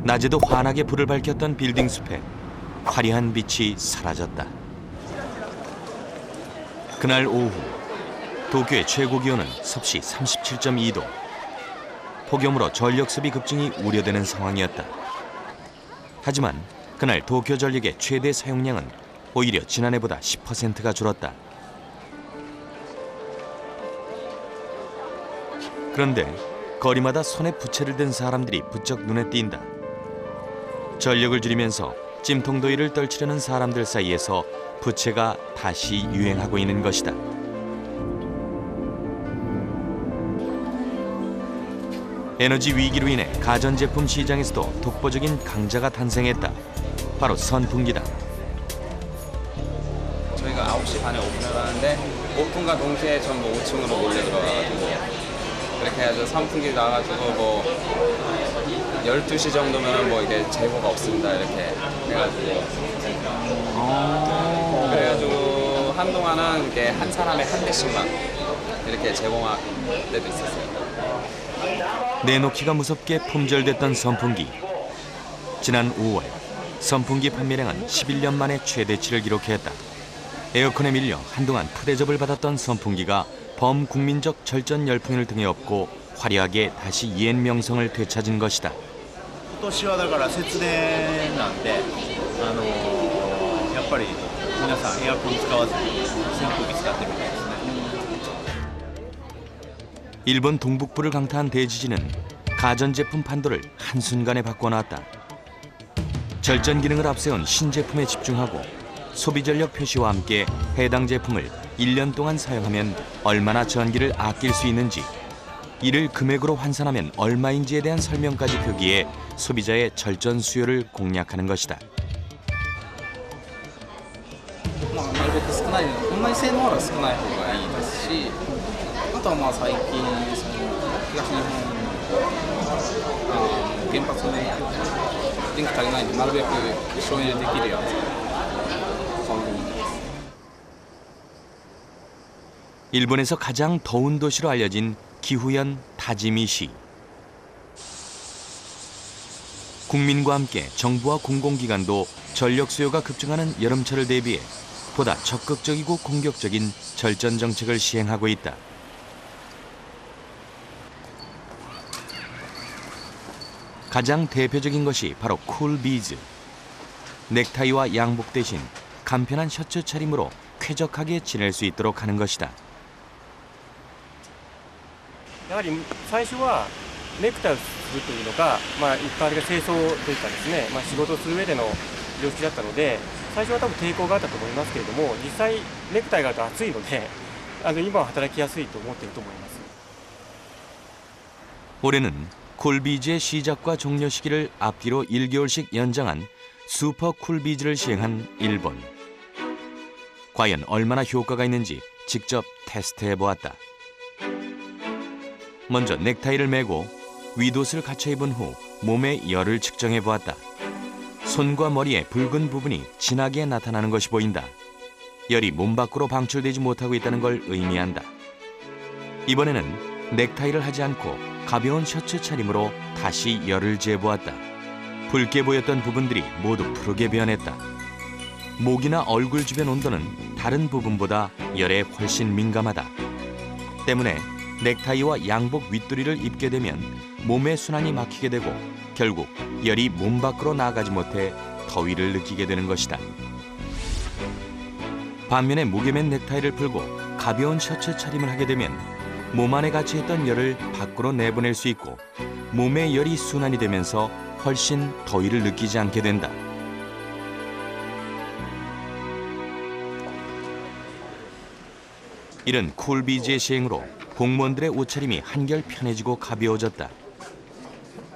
낮에도 환하게 불을 밝혔던 빌딩 숲에 화려한 빛이 사라졌다. 그날 오후 도쿄의 최고 기온은 섭씨 37.2도. 폭염으로 전력 소비 급증이 우려되는 상황이었다. 하지만 그날 도쿄 전력의 최대 사용량은 오히려 지난해보다 10%가 줄었다. 그런데 거리마다 손에 부채를 든 사람들이 부쩍 눈에 띈다. 전력을 줄이면서 찜통더위를 떨치려는 사람들 사이에서 부채가 다시 유행하고 있는 것이다. 에너지 위기로 인해 가전제품 시장에서도 독보적인 강자가 탄생했다. 바로 선풍기다. 저희가 9시 반에 오픈을 하는데 오픈과 동시에 전부 5층으로 몰려 들어가가지고 그렇게 해서 선풍기 나가지고 뭐 12시 정도면 뭐 이게 재고가 없습니다 이렇게 해가지고 그래가지고 한동안은 이게 한 사람에 한 대씩만 이렇게 제공할 때도 있었어요. 내놓기가 무섭게 품절됐던 선풍기. 지난 5월 선풍기 판매량은 11년 만에 최대치를 기록했다. 에어컨에 밀려 한동안 푸대접을 받았던 선풍기가 범국민적 절전 열풍을 등에 업고 화려하게 다시 옛 명성을 되찾은 것이다. 今年はだから節電なんで、やっぱり皆さんエアコン使わずに扇風機使ってるみたいですね。 일본 동북부를 강타한 대지진은 가전제품 판도를 한순간에 바꿔놨다. 절전 기능을 앞세운 신제품에 집중하고 소비전력 표시와 함께 해당 제품을 1년 동안 사용하면 얼마나 전기를 아낄 수 있는지, 이를 금액으로 환산하면 얼마인지에 대한 설명까지 표기해 소비자의 절전 수요를 공략하는 것이다. なるべく少ないほんまに性能は少ない方がいいですし、あとはまあ最近その東日本原発の電気足りないんでなるべく省エネできるやつを買うように。 일본에서 가장 더운 도시로 알려진 기후현 다지미시. 국민과 함께 정부와 공공기관도 전력 수요가 급증하는 여름철을 대비해 보다 적극적이고 공격적인 절전 정책을 시행하고 있다. 가장 대표적인 것이 바로 쿨비즈. 넥타이와 양복 대신 간편한 셔츠 차림으로 쾌적하게 지낼 수 있도록 하는 것이다. やはり最初はネクタイをするというのが、一般的な清掃というかですね、仕事をする上での常識だったので、最初は多分抵抗があったと思いますけれども、実際ネクタイがあると暑いので、今は働きやすいと思っていると思います。 올해는 쿨비즈의 시작과 종료 시기를 앞뒤로 1개월씩 연장한 슈퍼 쿨비즈를 시행한 일본. 과연 얼마나 효과가 있는지 직접 테스트해 보았다. 먼저 넥타이를 매고 윗옷을 갖춰 입은 후 몸의 열을 측정해 보았다. 손과 머리의 붉은 부분이 진하게 나타나는 것이 보인다. 열이 몸 밖으로 방출되지 못하고 있다는 걸 의미한다. 이번에는 넥타이를 하지 않고 가벼운 셔츠 차림으로 다시 열을 재보았다. 붉게 보였던 부분들이 모두 푸르게 변했다. 목이나 얼굴 주변 온도는 다른 부분보다 열에 훨씬 민감하다. 때문에 넥타이와 양복 윗도리를 입게 되면 몸의 순환이 막히게 되고 결국 열이 몸 밖으로 나가지 못해 더위를 느끼게 되는 것이다. 반면에 무게맨 넥타이를 풀고 가벼운 셔츠 차림을 하게 되면 몸 안에 갇혀있던 열을 밖으로 내보낼 수 있고 몸의 열이 순환이 되면서 훨씬 더위를 느끼지 않게 된다. 이런 쿨비즈의 시행으로 공무원들의 옷차림이 한결 편해지고 가벼워졌다.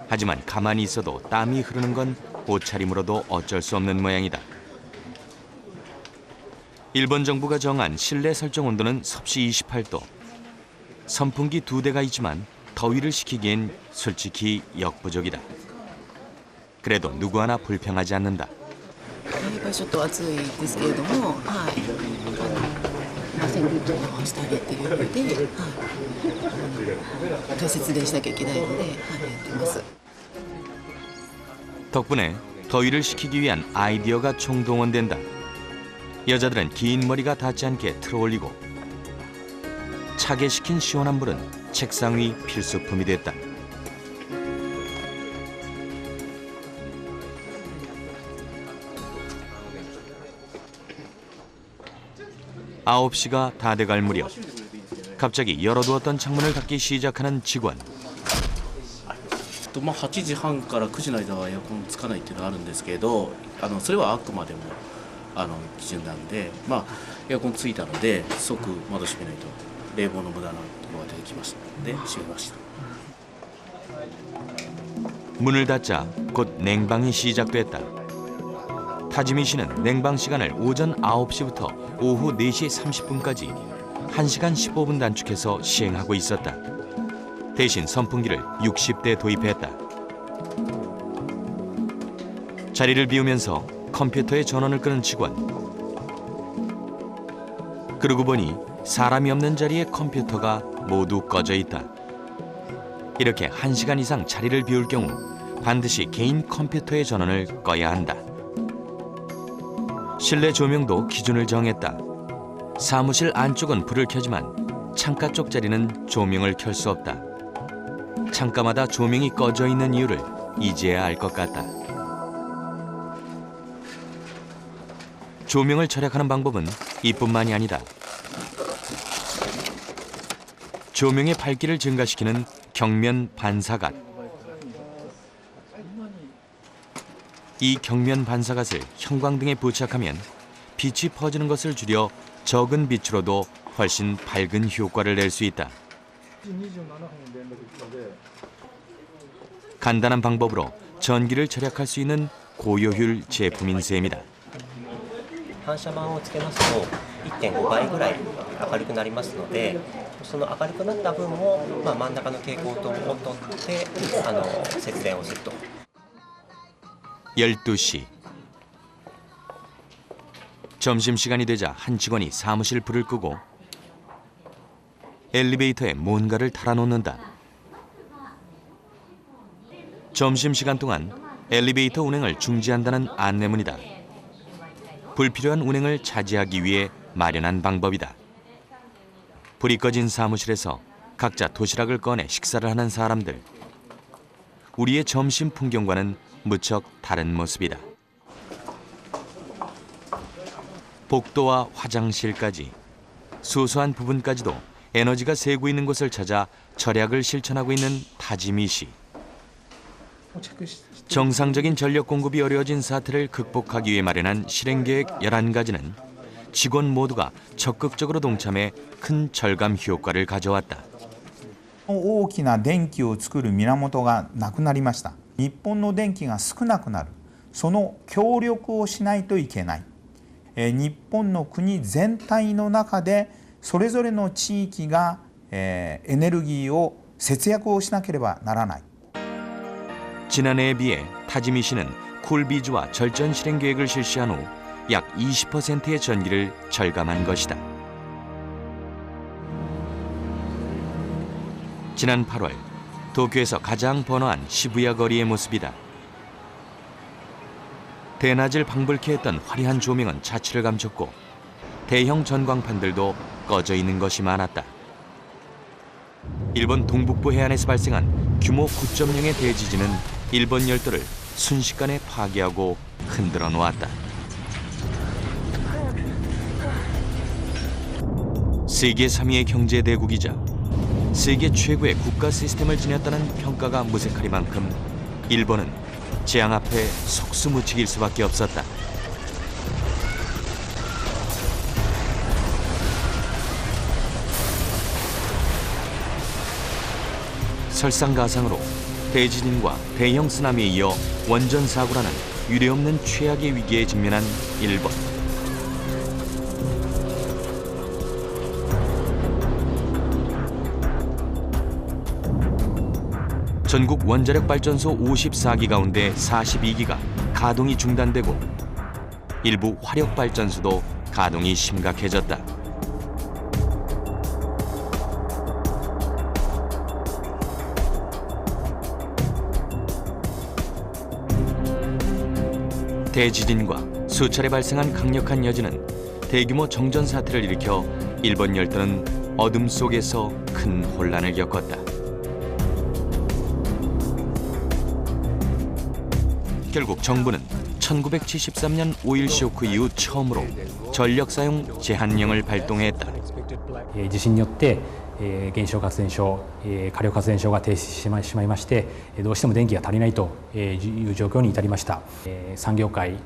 하지만 가만히 있어도 땀이 흐르는 건 옷차림으로도 어쩔 수 없는 모양이다. 일본 정부가 정한 실내 설정 온도는 섭씨 28도. 선풍기 2대가 있지만 더위를 식히기엔 솔직히 역부족이다. 그래도 누구 하나 불평하지 않는다. やっぱりちょっと暑いですけれども、扇風機をしてあげてるので、節電しなきゃいけないので、やってます。 덕분에 더위를 식히기 위한 아이디어가 총동원된다. 여자들은 긴 머리가 닿지 않게 틀어올리고 차게 식힌 시원한 물은 책상 위 필수품이 됐다. 아홉 시가 다 돼갈 무렵 갑자기 열어두었던 창문을 닫기 시작하는 직원. 8時半から9時の間はエアコンつかないっていうのがあるんですけど、それはあくまでも基準なんで、エアコンついたので即窓閉めないと冷房の無駄なところが出てきましたので閉めました。 문을 닫자 곧 냉방이 시작됐다. 타지미 씨는 냉방 시간을 오전 9시부터 오후 4시 30분까지 1시간 15분 단축해서 시행하고 있었다. 대신 선풍기를 60대 도입했다. 자리를 비우면서 컴퓨터에 전원을 끄는 직원. 그러고 보니 사람이 없는 자리에 컴퓨터가 모두 꺼져 있다. 이렇게 1시간 이상 자리를 비울 경우 반드시 개인 컴퓨터의 전원을 꺼야 한다. 실내 조명도 기준을 정했다. 사무실 안쪽은 불을 켜지만 창가 쪽 자리는 조명을 켤 수 없다. 창가마다 조명이 꺼져 있는 이유를 이제야 알 것 같다. 조명을 절약하는 방법은 이뿐만이 아니다. 조명의 밝기를 증가시키는 경면 반사갓. 이 경면 반사갓을 형광등에 부착하면 빛이 퍼지는 것을 줄여 적은 빛으로도 훨씬 밝은 효과를 낼 수 있다. 간단한 방법으로 전기를 절약할 수 있는 고효율 제품인 셈이다. 反射板をつけますと 1.5 倍ぐらい明るくなりますので、その明るくなった分を、真ん中の蛍光灯を取って節電をすると。 12시. 점심시간이 되자 한 직원이 사무실 불을 끄고 엘리베이터에 뭔가를 달아놓는다. 점심시간 동안 엘리베이터 운행을 중지한다는 안내문이다. 불필요한 운행을 자제하기 위해 마련한 방법이다. 불이 꺼진 사무실에서 각자 도시락을 꺼내 식사를 하는 사람들. 우리의 점심 풍경과는 무척 다른 모습이다. 복도와 화장실까지 소소한 부분까지도 에너지가 새고 있는 곳을 찾아 절약을 실천하고 있는 타지미 씨. 정상적인 전력 공급이 어려워진 사태를 극복하기 위해 마련한 실행계획 11가지는 직원 모두가 적극적으로 동참해 큰 절감 효과를 가져왔다. 大きな電気を作る源がなくなりました。日本の電気が少なくなる。その協力をしないといけない。日本の国全体の中でそれぞれの地域がエネルギーを節約をしなければならない。 지난해에 비해 타지미 씨는 쿨비즈와 절전 실행 계획을 실시한 후 약 20%의 전기를 절감한 것이다. 지난 8월 도쿄에서 가장 번화한 시부야 거리의 모습이다. 대낮을 방불케 했던 화려한 조명은 자취를 감췄고 대형 전광판들도 꺼져 있는 것이 많았다. 일본 동북부 해안에서 발생한 규모 9.0의 대지진은 일본 열도를 순식간에 파괴하고 흔들어 놓았다. 세계 3위의 경제 대국이자 세계 최고의 국가 시스템을 지녔다는 평가가 무색하리만큼 일본은 재앙 앞에 속수무책일 수밖에 없었다. 설상가상으로 대지진과 대형 쓰나미에 이어 원전 사고라는 유례없는 최악의 위기에 직면한 일본. 전국 원자력 발전소 54기 가운데 42기가 가동이 중단되고 일부 화력 발전소도 가동이 심각해졌다. 대지진과 수차례 발생한 강력한 여진은 대규모 정전 사태를 일으켜 일본 열도는 어둠 속에서 큰 혼란을 겪었다. 결국 정부는 1973년 5.1 쇼크 이후 처음으로 전력 사용 제한령을 발동했다. 地震によって原子力発電所、火力発電所が停止してしまいまして、どうしても電気が足りないという状況に至りました。産業界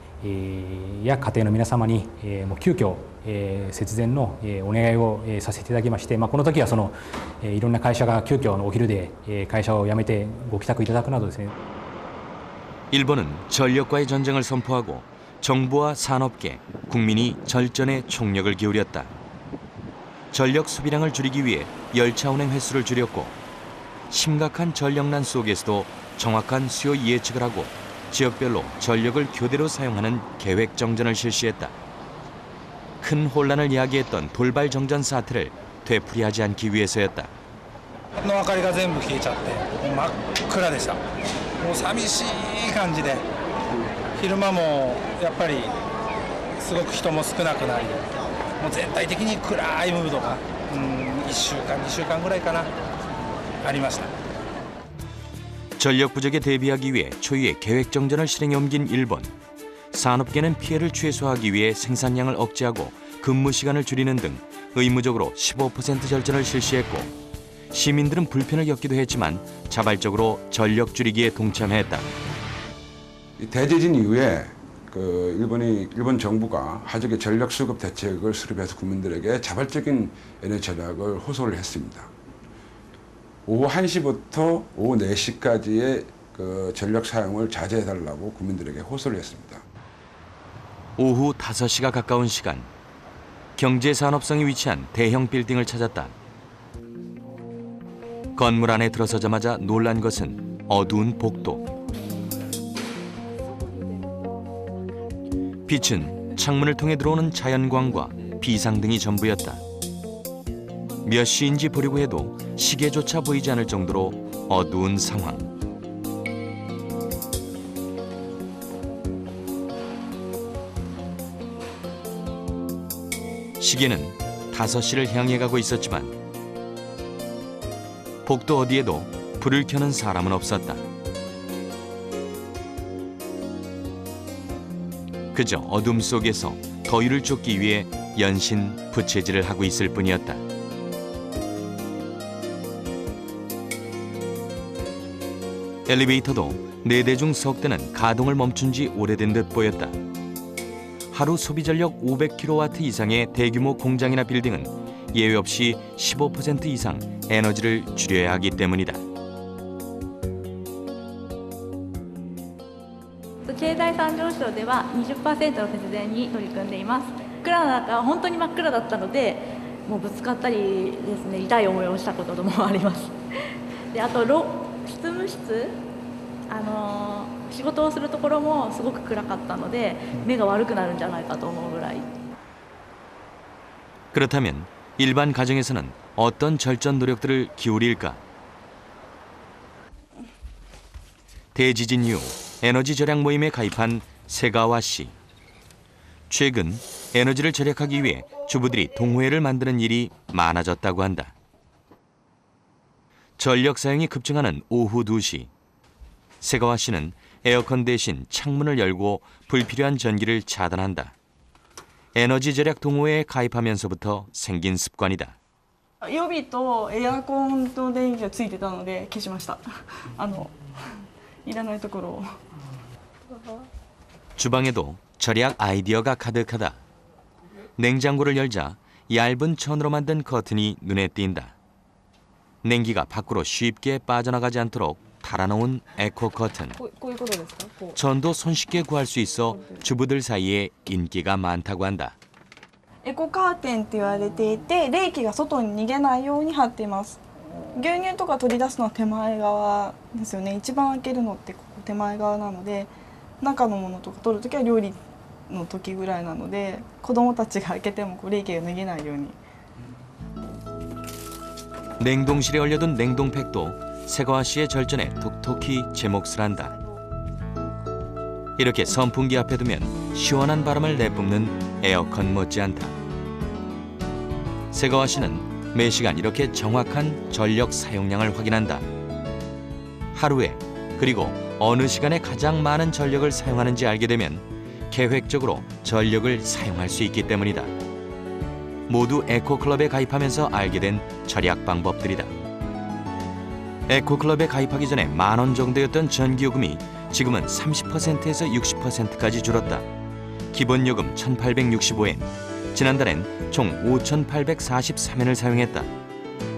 や家庭の皆様にもう急遽節電のお願いをさせていただきまして、この時はそのいろんな会社が急遽お昼で会社を辞めてご帰宅いただくなどですね。 일본은 전력과의 전쟁을 선포하고 정부와 산업계, 국민이 절전에 총력을 기울였다. 전력 소비량을 줄이기 위해 열차 운행 횟수를 줄였고 심각한 전력난 속에서도 정확한 수요 예측을 하고 지역별로 전력을 교대로 사용하는 계획 정전을 실시했다. 큰 혼란을 야기했던 돌발 정전 사태를 되풀이하지 않기 위해서였다. の明かりが全部消えちゃって真っ暗でした。もう寂しい感じで昼間もやっぱりすごく人も少なくなりもう全体的に暗いムードが1週間2週間ぐらいかなありました。 전력 부족에 대비하기 위해 초유의 계획 정전을 실행에 옮긴 일본. 산업계는 피해를 최소화하기 위해 생산량을 억제하고 근무 시간을 줄이는 등 의무적으로 15% 절전을 실시했고 시민들은 불편을 겪기도 했지만 자발적으로 전력 줄이기에 동참했다. 대지진 이후에 일본 정부가 하적의 전력 수급 대책을 수립해서 국민들에게 자발적인 에너지 절약을 호소를 했습니다. 오후 1시부터 오후 4시까지의 전력 사용을 자제해달라고 국민들에게 호소를 했습니다. 오후 5시가 가까운 시간, 경제산업성이 위치한 대형 빌딩을 찾았다. 건물 안에 들어서자마자 놀란 것은 어두운 복도. 빛은 창문을 통해 들어오는 자연광과 비상등이 전부였다. 몇 시인지 보려고 해도 시계조차 보이지 않을 정도로 어두운 상황. 시계는 5시를 향해 가고 있었지만 복도 어디에도 불을 켜는 사람은 없었다. 그저 어둠 속에서 더위를 쫓기 위해 연신 부채질을 하고 있을 뿐이었다. 엘리베이터도 4대 중 석 대는 가동을 멈춘 지 오래된 듯 보였다. 하루 소비 전력 500kW 이상의 대규모 공장이나 빌딩은 예외 없이 15% 이상 에너지를 줄여야 하기 때문이다. 経済産業省では 20% の節電に取り組んでいます。暗な中本当に真っ暗だったので、もうぶつかったりですね、痛い思いをしたこともあります。で、あと執務室、仕事をするところもすごく暗かったので、目が悪くなるんじゃないかと思うぐらい。 그렇다면 일반 가정에서는 어떤 절전 노력들을 기울일까? 대지진 이후 에너지 절약 모임에 가입한 세가와 씨. 최근 에너지를 절약하기 위해 주부들이 동호회를 만드는 일이 많아졌다고 한다. 전력 사용이 급증하는 오후 2시. 세가와 씨는 에어컨 대신 창문을 열고 불필요한 전기를 차단한다. 에너지 절약 동호회에 가입하면서부터 생긴 습관이다. 予備とエアコンと電気がついてたので消しました。いらないところを。 주방에도 절약 아이디어가 가득하다. 냉장고를 열자 얇은 천으로 만든 커튼이 눈에 띈다. 냉기가 밖으로 쉽게 빠져나가지 않도록 달아놓은 에코 커튼. 전도 손쉽게 구할 수 있어 주부들 사이에 인기가 많다고 한다. エコカーテンって言われていて、冷気が外に逃げないように貼っています。牛乳とか取り出すのは手前側ですよね。一番開けるのってここ手前側なので、中のものとか取るときは料理の時ぐらいなので、子供たちが開けても冷気が逃げないように。 냉동실에 얼려둔 냉동팩도 세가와 씨의 절전에 톡톡히 제 몫을 한다. 이렇게 선풍기 앞에 두면 시원한 바람을 내뿜는 에어컨 못지않다. 세가와 씨는 매시간 이렇게 정확한 전력 사용량을 확인한다. 하루에 그리고 어느 시간에 가장 많은 전력을 사용하는지 알게 되면 계획적으로 전력을 사용할 수 있기 때문이다. 모두 에코클럽에 가입하면서 알게 된 절약 방법들이다. 에코클럽에 가입하기 전에 10,000원 정도였던 전기요금이 지금은 30%에서 60%까지 줄었다. 기본요금 1,865엔, 지난달엔 총 5,843엔을 사용했다.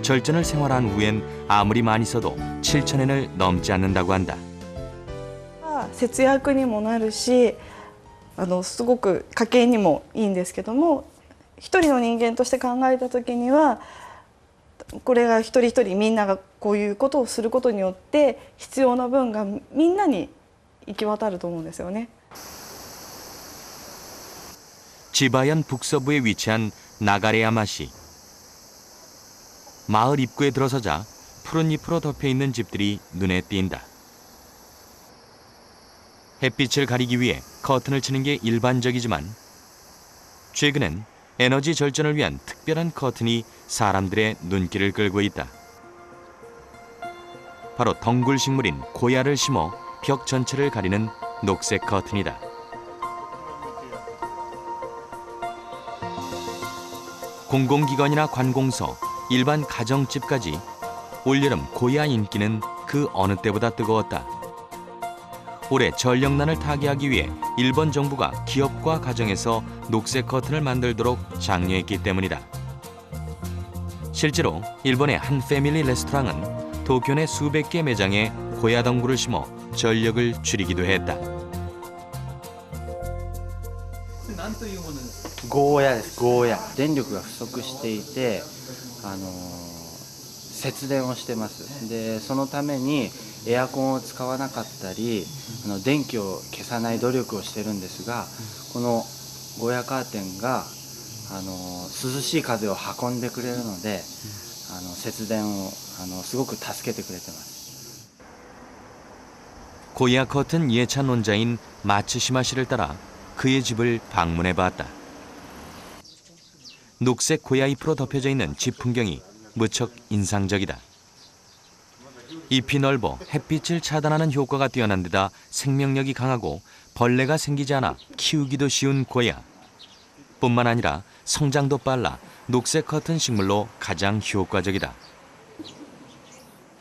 절전을 생활한 후엔 아무리 많이 써도 7,000엔을 넘지 않는다고 한다. 節約にもなるし、すごく家計にもいいんですけども、一人の人間として考えた時には、これが一人一人みんながこういうことをすることによって必要な分がみんなに行き渡ると思うんですよね。 지바현 북서부에 위치한 나가레야마시. 마을 입구에 들어서자 푸른 잎으로 덮여 있는 집들이 눈에 띈다. 햇빛을 가리기 위해 커튼을 치는 게 일반적이지만 최근엔 에너지 절전을 위한 특별한 커튼이 사람들의 눈길을 끌고 있다. 바로 덩굴 식물인 고야를 심어 벽 전체를 가리는 녹색 커튼이다. 공공기관이나 관공서, 일반 가정집까지 올여름 고야 인기는 그 어느 때보다 뜨거웠다. 올해 전력난을 타개하기 위해 일본 정부가 기업과 가정에서 녹색 커튼을 만들도록 장려했기 때문이다. 실제로 일본의 한 패밀리 레스토랑은 도쿄 내 수백 개 매장에 고야 덩굴을 심어 전력을 줄이기도 했다. ゴーヤです。ゴーヤ。電力が不足していて、節電をしてます。で、そのためにエアコンを使わなかったり、電気を消さない努力をしてるんですが、このゴーヤカーテンが涼しい風を運んでくれるので、節電をすごく助けてくれてます。 고야 커튼 예찬 논자인 마츠시마 씨를 따라 그의 집을 방문해 봤다. 녹색 고야 잎으로 덮여져 있는 집 풍경이 무척 인상적이다. 잎이 넓어 햇빛을 차단하는 효과가 뛰어난 데다 생명력이 강하고 벌레가 생기지 않아 키우기도 쉬운 고야. 뿐만 아니라 성장도 빨라 녹색 커튼 식물로 가장 효과적이다.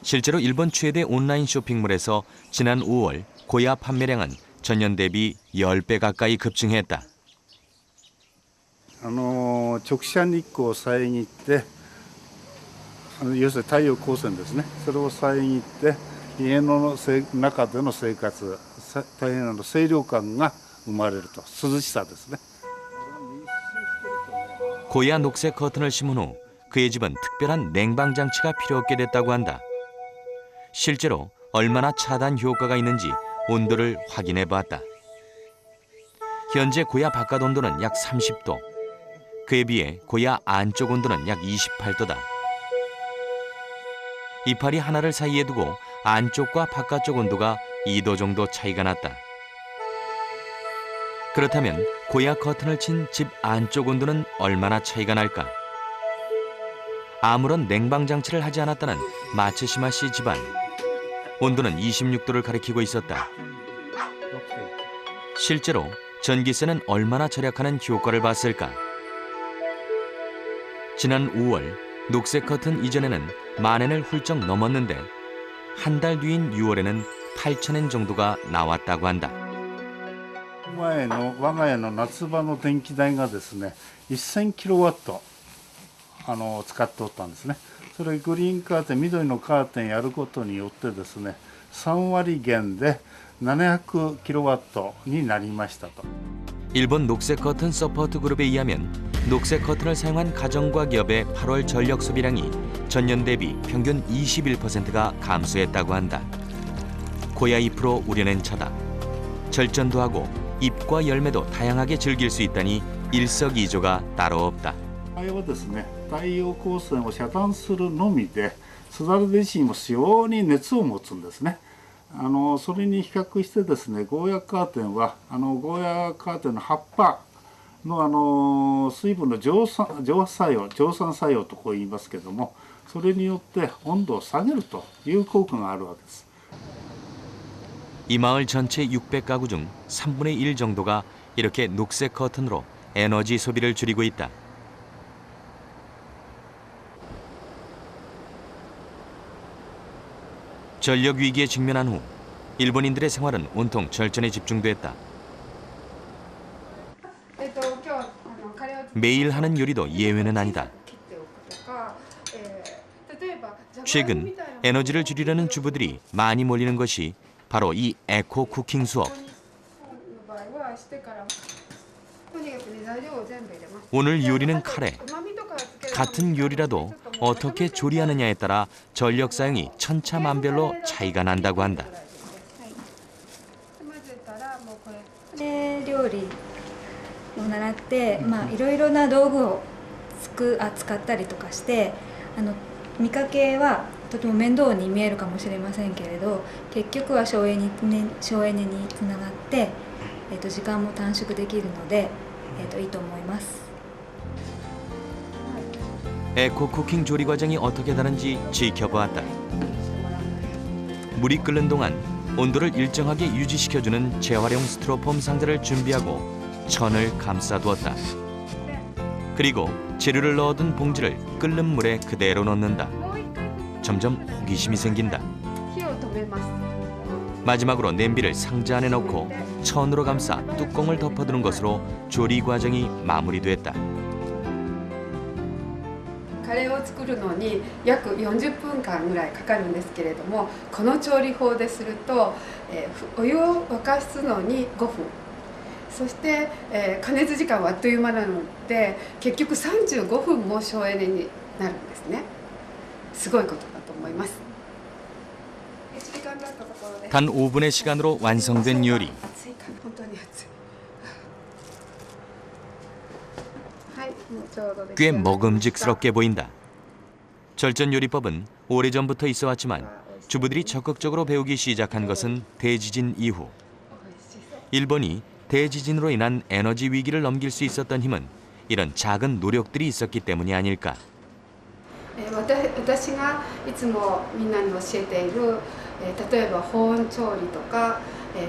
실제로 일본 최대 온라인 쇼핑몰에서 지난 5월 고야 판매량은 전년 대비 10배 가까이 급증했다. 直射日光を遮って要するに太陽光線ですね、それを遮って家の中での生活、大変清涼感が生まれると、涼しさですね。 고야 녹색 커튼을 심은 후 그의 집은 특별한 냉방 장치가 필요 없게 됐다고 한다. 실제로 얼마나 차단 효과가 있는지 온도를 확인해 봤다. 현재 고야 바깥 온도는 약 30도. 그에 비해 고야 안쪽 온도는 약 28도다. 이파리 하나를 사이에 두고 안쪽과 바깥쪽 온도가 2도 정도 차이가 났다. 그렇다면 고야 커튼을 친 집 안쪽 온도는 얼마나 차이가 날까? 아무런 냉방 장치를 하지 않았다는 마츠시마 씨 집안. 온도는 26도를 가리키고 있었다. 실제로 전기세는 얼마나 절약하는 효과를 봤을까? 지난 5월 녹색 커튼 이전에는 10,000엔을 훌쩍 넘었는데 한 달 뒤인 6월에는 8,000엔 정도가 나왔다고 한다. 前の我が家の夏場の電気代がですね、1000キロワット使っておったんですね。それグリーンカーテン、緑のカーテンやることによってですね、3割減で700キロワットになりましたと。 일본 녹색 커튼 서포트 그룹에 의하면 녹색 커튼을 사용한 가정과 기업의 8월 전력 소비량이 전년 대비 평균 21%가 감소했다고 한다. 고야 잎으로 우려낸 차다. 절전도 하고 잎과 열매도 다양하게 즐길 수 있다니 일석이조가 따로 없다. 場合はですね、太陽光線を遮断するのみで、すだれ自身も非常に熱を持つんですね。それに比較してですね、ゴーヤカーテンはゴーヤカーテンの葉っぱの水分の蒸散作用とこう言いますけども、それによって温度を下げるという効果があるわけです。 이 마을 전체 600가구 중 3분의 1 정도가 이렇게 녹색 커튼으로 에너지 소비를 줄이고 있다. 전력 위기에 직면한 후 일본인들의 생활은 온통 절전에 집중됐다. 매일 하는 요리도 예외는 아니다. 최근 에너지를 줄이려는 주부들이 많이 몰리는 것이 바로 이 에코 쿠킹 수업. 오늘 요리는 카레. 같은 요리라도 어떻게 조리하느냐에 따라 전력 사용이 천차만별로 차이가 난다고 한다. 料理を習って、いろいろな道具を使ったりとかして見かけはとても面倒に見えるかもしれませんけれど、結局は省エネにつながって、時間も短縮できるので、いいと思います。 에코 쿠킹 조리 과정이 어떻게 다른지 지켜보았다. 물이 끓는 동안 온도를 일정하게 유지시켜주는 재활용 스티로폼 상자를 준비하고 천을 감싸두었다. 그리고 재료를 넣어둔 봉지를 끓는 물에 그대로 넣는다. 점점 호기심이 생긴다. 마지막으로 냄비를 상자 안에 넣고 천으로 감싸 뚜껑을 덮어두는 것으로 조리 과정이 마무리됐다. カレーを作るのに約40分間ぐらいかかるんですけれども、この調理法ですると、お湯を沸かすのに5分、そして、加熱時間はあっという間なので結局35分も省エネになるんですね。すごいことだと思います。 단 5분의 시간으로 완성된 요리. 꽤 먹음직스럽게 보인다. 절전 요리법은 오래전부터 있어왔지만 주부들이 적극적으로 배우기 시작한 것은 대지진 이후. 일본이 대지진으로 인한 에너지 위기를 넘길 수 있었던 힘은 이런 작은 노력들이 있었기 때문이 아닐까. 私がいつもみんなに教えている、例えば保温調理とか、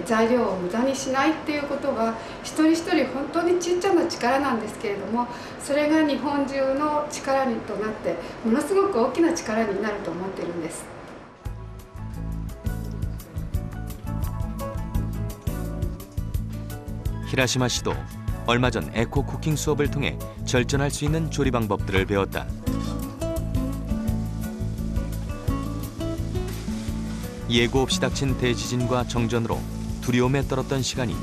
材料を無駄にしないっていうことが一人一人本当にちっちゃな力なんですけれども、それが日本中の力となってものすごく大きな力になると思っているんです。 히라시마 씨도 얼마 전 에코 쿠킹 수업을 통해 절전할 수 있는 조리 방법들을 배웠다. 예고 없이 닥친 대지진과 정전으로 두려움에 떨었던 시간이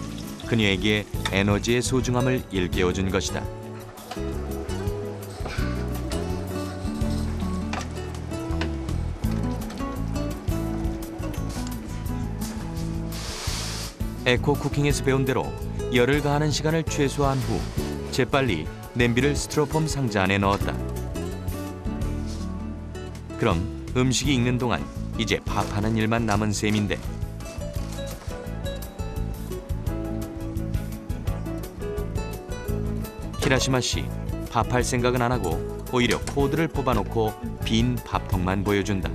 그녀에게 에너지의 소중함을 일깨워준 것이다. 에코 쿠킹에서 배운 대로 열을 가하는 시간을 최소화한 후 재빨리 냄비를 스티로폼 상자 안에 넣었다. 그럼 음식이 익는 동안 이제 밥하는 일만 남은 셈인데 히라시마 씨, 밥할 생각은 안 하고 오히려 코드를 뽑아놓고 빈 밥통만 보여준다.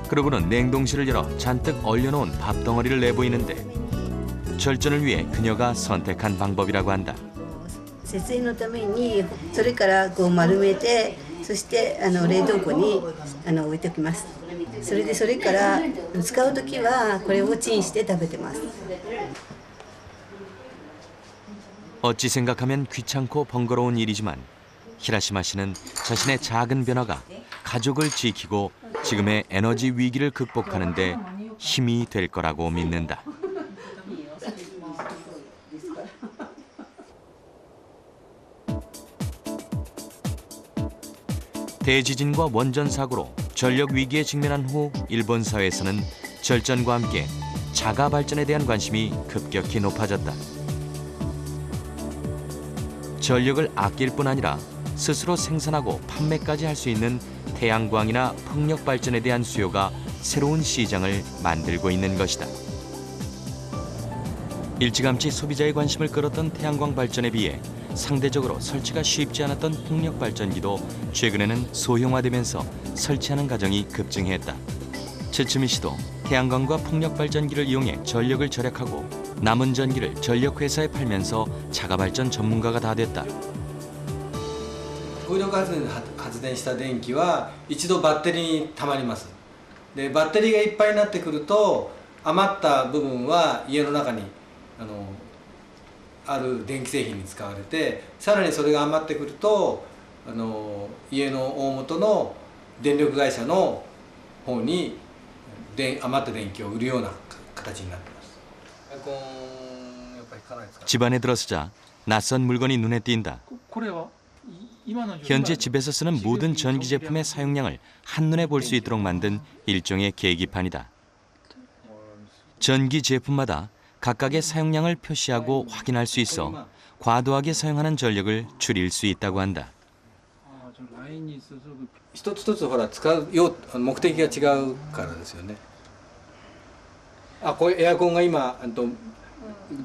그러고는 냉동실을 열어 잔뜩 얼려놓은 밥덩어리를 내보이는데 절전을 위해 그녀가 선택한 방법이라고 한다. 節電のためにそれからこう丸めて、そして冷凍庫に置いておきます。それから使うときはこれをチンして食べてます。 어찌 생각하면 귀찮고 번거로운 일이지만 히라시마 씨는 자신의 작은 변화가 가족을 지키고 지금의 에너지 위기를 극복하는 데 힘이 될 거라고 믿는다. 대지진과 원전 사고로 전력 위기에 직면한 후 일본 사회에서는 절전과 함께 자가 발전에 대한 관심이 급격히 높아졌다. 전력을 아낄 뿐 아니라 스스로 생산하고 판매까지 할 수 있는 태양광이나 풍력 발전에 대한 수요가 새로운 시장을 만들고 있는 것이다. 일찌감치 소비자의 관심을 끌었던 태양광 발전에 비해 상대적으로 설치가 쉽지 않았던 풍력 발전기도 최근에는 소형화되면서 설치하는 가정이 급증했다. 츠츠미 씨도 태양광과 풍력 발전기를 이용해 전력을 절약하고 남은 전기를 전력회사에 팔면서 자가발전 전문가가 다 됐다. 風力発電した電気は一度バッテリーにたまります。でバッテリーがいっぱいになってくると余った部分は家の中にある電気製品に使われて、さらにそれが余ってくると家の大元の電力会社の方に余った電気を売るような形になってます。 집안에 들어서자 낯선 물건이 눈에 띈다. 현재 집에서 쓰는 모든 전기 제품의 사용량을 한눈에 볼 수 있도록 만든 일종의 계기판이다. 전기 제품마다 각각의 사용량을 표시하고 확인할 수 있어 과도하게 사용하는 전력을 줄일 수 있다고 한다. 一つ一つほら使う目的が違うからですよね。こういうエアコンが今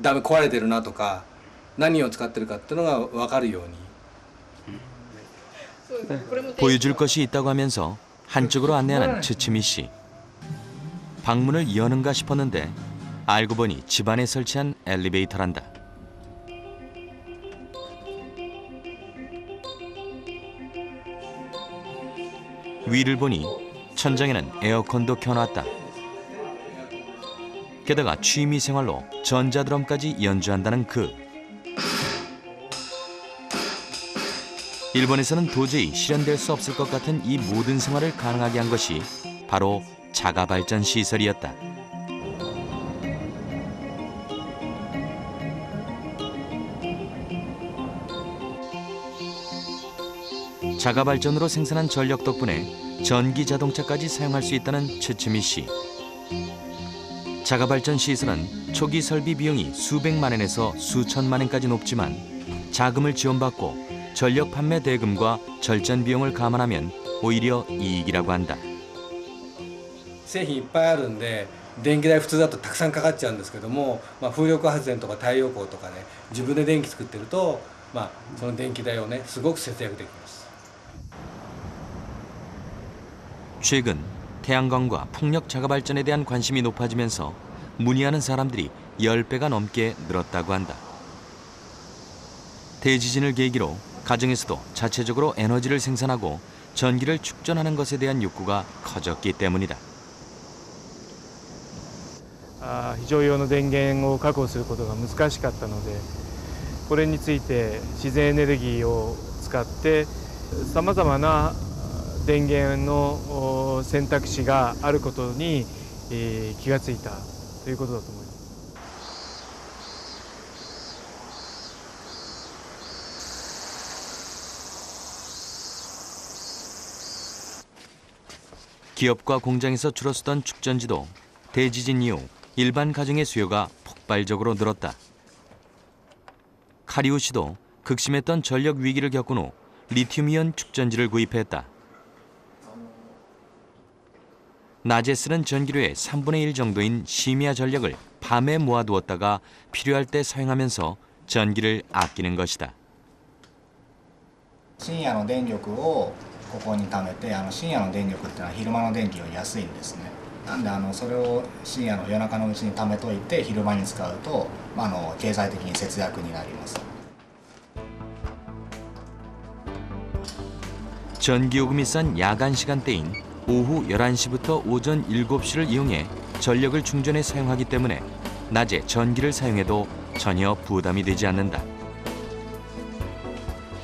ダメ壊れてるなとか何を使ってるかっていうのが分かるように 보여줄 것이 있다고 하면서 한쪽으로 안내하는 츠츠미 씨. 방문을 여는가 싶었는데 알고 보니 집안에 설치한 엘리베이터란다. 위를 보니 천장에는 에어컨도 켜놨다. 게다가 취미생활로 전자드럼까지 연주한다는 그. 일본에서는 도저히 실현될 수 없을 것 같은 이 모든 생활을 가능하게 한 것이 바로 자가발전 시설이었다. 자가발전으로 생산한 전력 덕분에 전기 자동차까지 사용할 수 있다는 츠츠미 씨. 자가발전 시설은 초기 설비 비용이 수백만 원에서 수천만 원까지 높지만 자금을 지원받고 전력 판매 대금과 절전 비용을 감안하면 오히려 이익이라고 한다. 製品いっぱいあるんで電気代普通だとたくさんかかっちゃうんですけども、風力発電とか太陽光とかで自分で電気作ってると、その電気代をねすごく節約できます。 최근 태양광과 풍력 자가발전에 대한 관심이 높아지면서 문의하는 사람들이 10배가 넘게 늘었다고 한다. 대지진을 계기로 가정에서도 자체적으로 에너지를 생산하고 전기를 축전하는 것에 대한 욕구가 커졌기 때문이다. 非常用の電源を確保することが難しかったので、これについて自然エネルギーを使ってさまざまな電源の選択肢があることに気がついたということだと思います。 기업과 공장에서 줄어서던 축전지도 대지진 이후 일반 가정의 수요가 폭발적으로 늘었다. 카리오 씨도 극심했던 전력 위기를 겪은 후 리튬이온 축전지를 구입했다. 낮에 쓰는 전기료의 3분의 1 정도인 심야 전력을 밤에 모아두었다가 필요할 때 사용하면서 전기를 아끼는 것이다. 深夜の電力をここに貯めて、深夜の電力っていうのは昼間の電気より安いんですね。なんでそれを深夜の夜中のうちに貯めといて昼間に使うと、経済的に節約になります。 전기요금이 싼 야간 시간대인 오후 11시부터 오전 7시를 이용해 전력을 충전해 사용하기 때문에 낮에 전기를 사용해도 전혀 부담이 되지 않는다.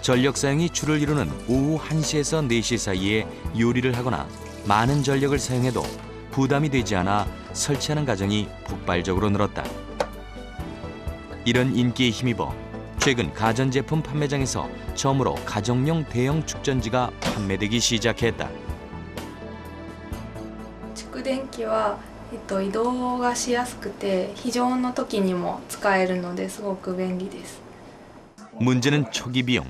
전력 사용이 주를 이루는 오후 1시에서 4시 사이에 요리를 하거나 많은 전력을 사용해도 부담이 되지 않아 설치하는 가정이 폭발적으로 늘었다. 이런 인기에 힘입어 최근 가전제품 판매장에서 처음으로 가정용 대형 축전지가 판매되기 시작했다. 蓄電機は移動がしやすくて非常の時にも使えるのですごく便利です。 문제는 초기 비용.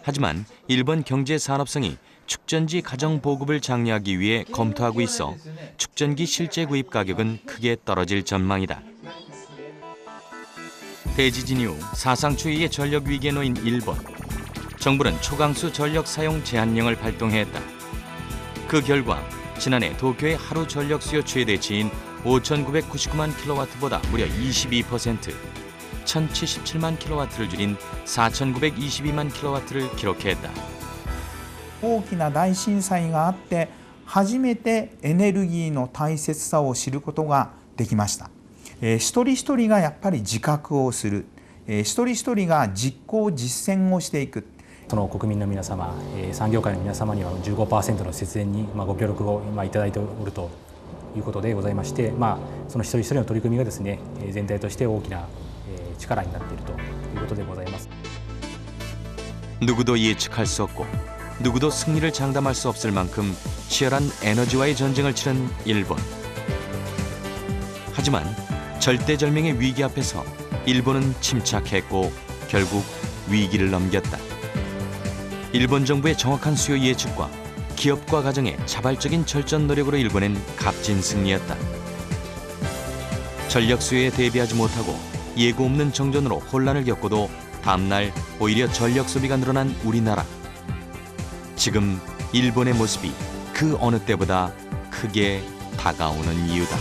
하지만 일본 경제 산업성이 축전지 가정 보급을 장려하기 위해 검토하고 있어 축전기 실제 구입 가격은 크게 떨어질 전망이다. 대지진 이후 사상 초유의 전력 위기에 놓인 일본. 정부는 초강수 전력 사용 제한령을 발동했다. 그 결과 지난해 도쿄의 하루 전력 수요 최대치인 5,999만 킬로와트보다 무려 22%, 1,077만 킬로와트를 줄인 4,922만 킬로와트를 기록했다. 大きな大震災があって初めてエネルギーの大切さを知ることができました。一人一人がやっぱり自覚をする、一人一人が実行実践をしていく。その国民の皆様、産業界の皆様には 15% の節電にご協力をいただいておるということでございまして、その一人一人の取り組みがですね、全体として大きな力になっているということでございます。 누구도 예측할 수 없고 누구도 승리를 장담할 수 없을 만큼 치열한 에너지와의 전쟁을 치른 일본. 하지만 절대절명의 위기 앞에서 일본은 침착했고 결국 위기를 넘겼다. 일본 정부의 정확한 수요 예측과 기업과 가정의 자발적인 절전 노력으로 일궈낸 값진 승리였다. 전력 수요에 대비하지 못하고 예고 없는 정전으로 혼란을 겪고도 다음날 오히려 전력 소비가 늘어난 우리나라. 지금 일본의 모습이 그 어느 때보다 크게 다가오는 이유다.